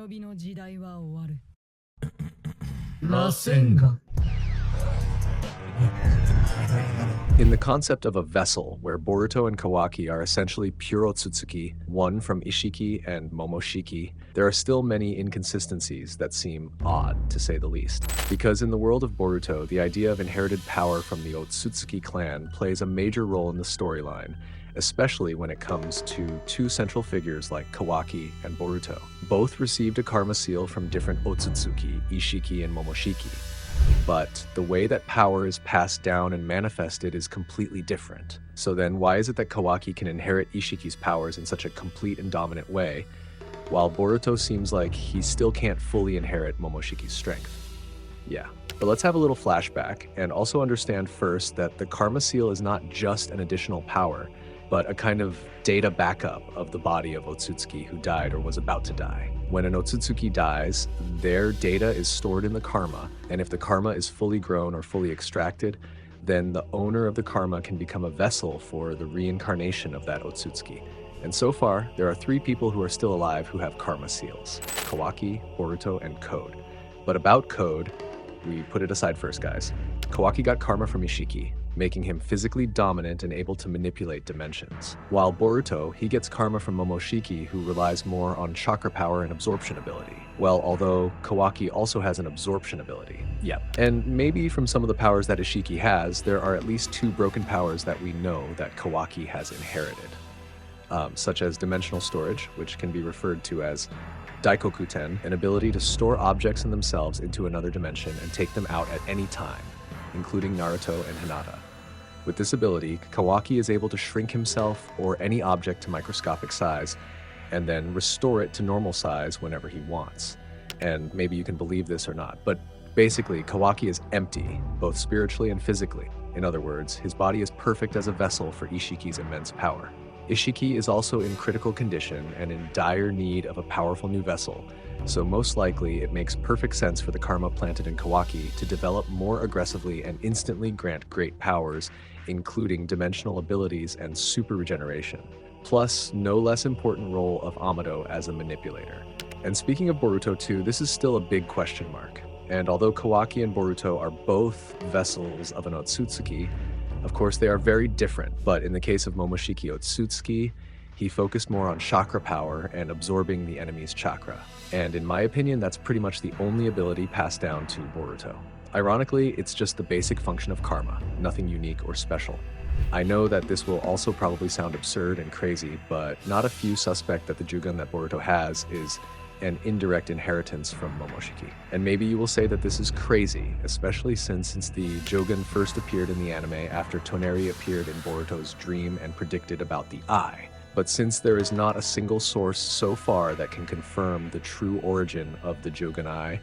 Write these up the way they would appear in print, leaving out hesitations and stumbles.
In the concept of a vessel, where Boruto and Kawaki are essentially pure Otsutsuki, one from Ishiki and Momoshiki, there are still many inconsistencies that seem odd, to say the least. Because in the world of Boruto, the idea of inherited power from the Otsutsuki clan plays a major role in the storyline, especially when it comes to two central figures like Kawaki and Boruto. Both received a karma seal from different Otsutsuki, Ishiki and Momoshiki. But the way that power is passed down and manifested is completely different. So then why is it that Kawaki can inherit Ishiki's powers in such a complete and dominant way, while Boruto seems like he still can't fully inherit Momoshiki's strength? Yeah. But let's have a little flashback and also understand first that the karma seal is not just an additional power, but a kind of data backup of the body of Otsutsuki who died or was about to die. When an Otsutsuki dies, their data is stored in the karma, and if the karma is fully grown or fully extracted, then the owner of the karma can become a vessel for the reincarnation of that Otsutsuki. And so far, there are 3 people who are still alive who have karma seals: Kawaki, Boruto, and Code. But about Code, we put it aside first, guys. Kawaki got karma from Ishiki, making him physically dominant and able to manipulate dimensions. While Boruto, he gets karma from Momoshiki, who relies more on chakra power and absorption ability. Well, although Kawaki also has an absorption ability. Yep. And maybe from some of the powers that Ishiki has, there are at least 2 broken powers that we know that Kawaki has inherited. Such as dimensional storage, which can be referred to as Daikokuten, an ability to store objects in themselves into another dimension and take them out at any time, including Naruto and Hinata. With this ability, Kawaki is able to shrink himself or any object to microscopic size, and then restore it to normal size whenever he wants. And maybe you can believe this or not, but basically, Kawaki is empty, both spiritually and physically. In other words, his body is perfect as a vessel for Ishiki's immense power. Ishiki is also in critical condition and in dire need of a powerful new vessel, so most likely it makes perfect sense for the karma planted in Kawaki to develop more aggressively and instantly grant great powers, including dimensional abilities and super regeneration, plus no less important role of Amado as a manipulator. And speaking of Boruto too, this is still a big question mark. And although Kawaki and Boruto are both vessels of an Otsutsuki, of course they are very different, but in the case of Momoshiki Otsutsuki, he focused more on chakra power and absorbing the enemy's chakra. And in my opinion, that's pretty much the only ability passed down to Boruto. Ironically, it's just the basic function of karma, nothing unique or special. I know that this will also probably sound absurd and crazy, but not a few suspect that the Jugun that Boruto has is an indirect inheritance from Momoshiki. And maybe you will say that this is crazy, especially since the Jogan first appeared in the anime after Toneri appeared in Boruto's dream and predicted about the eye. But since there is not a single source so far that can confirm the true origin of the Jogan eye,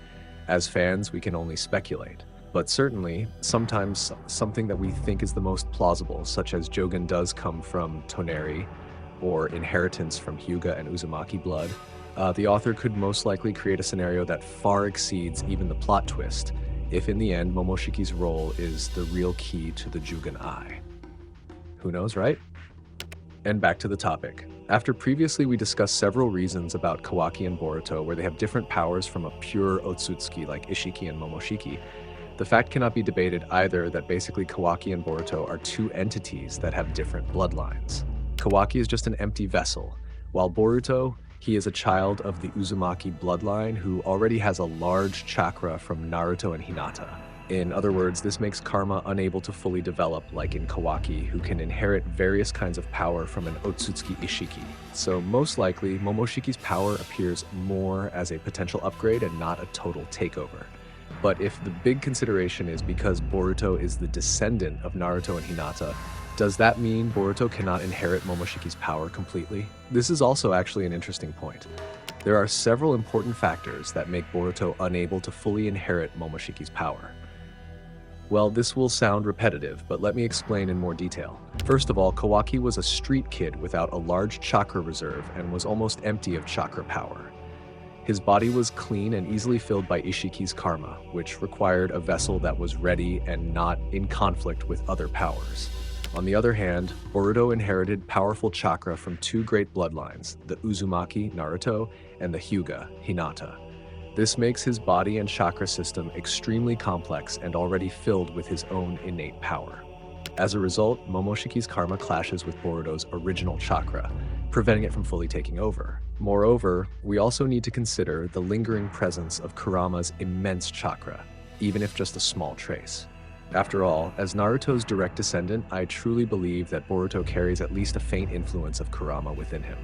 as fans we can only speculate. But certainly, sometimes something that we think is the most plausible, such as Jogan does come from Toneri, or inheritance from Hyuga and Uzumaki blood, the author could most likely create a scenario that far exceeds even the plot twist, if in the end Momoshiki's role is the real key to the Jugan eye. Who knows, right? And back to the topic. After previously we discussed several reasons about Kawaki and Boruto where they have different powers from a pure Otsutsuki like Ishiki and Momoshiki, the fact cannot be debated either that basically Kawaki and Boruto are 2 entities that have different bloodlines. Kawaki is just an empty vessel, while Boruto, he is a child of the Uzumaki bloodline who already has a large chakra from Naruto and Hinata. In other words, this makes karma unable to fully develop like in Kawaki, who can inherit various kinds of power from an Otsutsuki Ishiki. So most likely, Momoshiki's power appears more as a potential upgrade and not a total takeover. But if the big consideration is because Boruto is the descendant of Naruto and Hinata, does that mean Boruto cannot inherit Momoshiki's power completely? This is also actually an interesting point. There are several important factors that make Boruto unable to fully inherit Momoshiki's power. Well, this will sound repetitive, but let me explain in more detail. First of all, Kawaki was a street kid without a large chakra reserve and was almost empty of chakra power. His body was clean and easily filled by Ishiki's karma, which required a vessel that was ready and not in conflict with other powers. On the other hand, Boruto inherited powerful chakra from 2 great bloodlines, the Uzumaki, Naruto, and the Hyuga, Hinata. This makes his body and chakra system extremely complex and already filled with his own innate power. As a result, Momoshiki's karma clashes with Boruto's original chakra, preventing it from fully taking over. Moreover, we also need to consider the lingering presence of Kurama's immense chakra, even if just a small trace. After all, as Naruto's direct descendant, I truly believe that Boruto carries at least a faint influence of Kurama within him.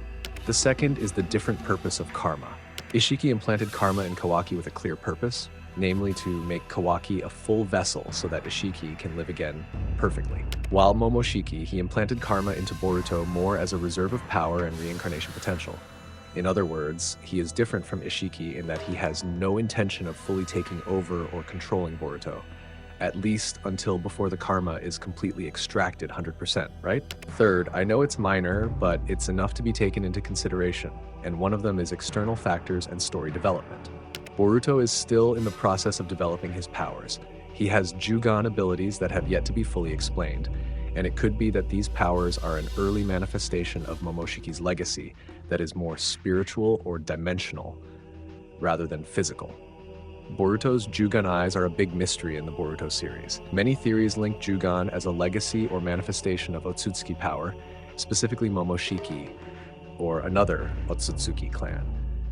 The second is the different purpose of karma. Ishiki implanted karma in Kawaki with a clear purpose, namely to make Kawaki a full vessel so that Ishiki can live again perfectly. While Momoshiki, he implanted karma into Boruto more as a reserve of power and reincarnation potential. In other words, he is different from Ishiki in that he has no intention of fully taking over or controlling Boruto, at least until before the karma is completely extracted 100%, right? Third, I know it's minor, but it's enough to be taken into consideration, and one of them is external factors and story development. Boruto is still in the process of developing his powers. He has Jugan abilities that have yet to be fully explained, and it could be that these powers are an early manifestation of Momoshiki's legacy that is more spiritual or dimensional rather than physical. Boruto's Jugan eyes are a big mystery in the Boruto series. Many theories link Jugan as a legacy or manifestation of Otsutsuki power, specifically Momoshiki, or another Otsutsuki clan.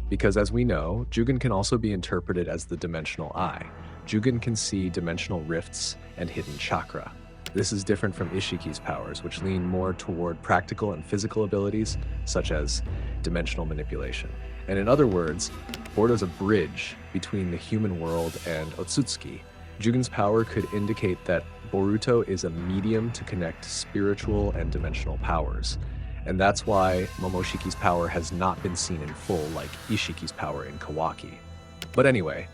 Because as we know, Jugan can also be interpreted as the dimensional eye. Jugan can see dimensional rifts and hidden chakra. This is different from Ishiki's powers, which lean more toward practical and physical abilities, such as dimensional manipulation. And in other words, Boruto's a bridge between the human world and Otsutsuki. Jugan's power could indicate that Boruto is a medium to connect spiritual and dimensional powers. And that's why Momoshiki's power has not been seen in full like Ishiki's power in Kawaki. But anyway,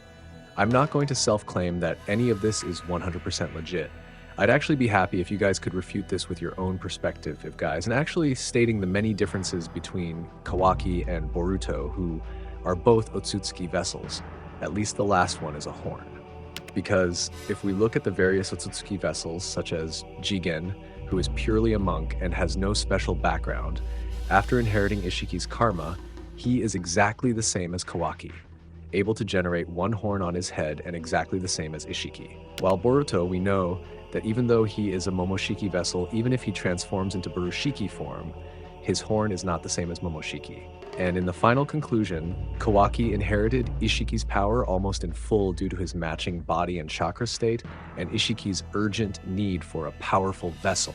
I'm not going to self-claim that any of this is 100% legit. I'd actually be happy if you guys could refute this with your own perspective, guys, and actually stating the many differences between Kawaki and Boruto, who are both Otsutsuki vessels. At least the last one is a horn. Because if we look at the various Otsutsuki vessels, such as Jigen, who is purely a monk and has no special background, after inheriting Ishiki's karma, he is exactly the same as Kawaki, able to generate one horn on his head and exactly the same as Ishiki. While Boruto, we know that even though he is a Momoshiki vessel, even if he transforms into Barushiki form, his horn is not the same as Momoshiki. And in the final conclusion, Kawaki inherited Ishiki's power almost in full due to his matching body and chakra state, and Ishiki's urgent need for a powerful vessel.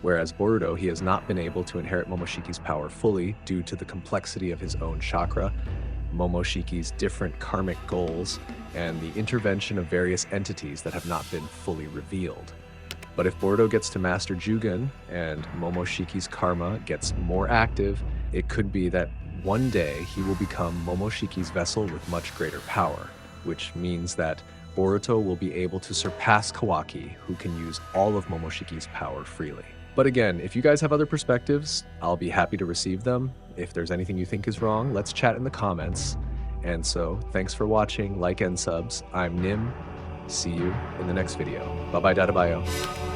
Whereas Boruto, he has not been able to inherit Momoshiki's power fully due to the complexity of his own chakra, Momoshiki's different karmic goals, and the intervention of various entities that have not been fully revealed. But if Boruto gets to master Jugan and Momoshiki's karma gets more active, it could be that one day he will become Momoshiki's vessel with much greater power, which means that Boruto will be able to surpass Kawaki, who can use all of Momoshiki's power freely. But again, if you guys have other perspectives, I'll be happy to receive them. If there's anything you think is wrong, let's chat in the comments. And so, thanks for watching, like and subs. I'm Nim. See you in the next video. Bye bye, Dadabayo.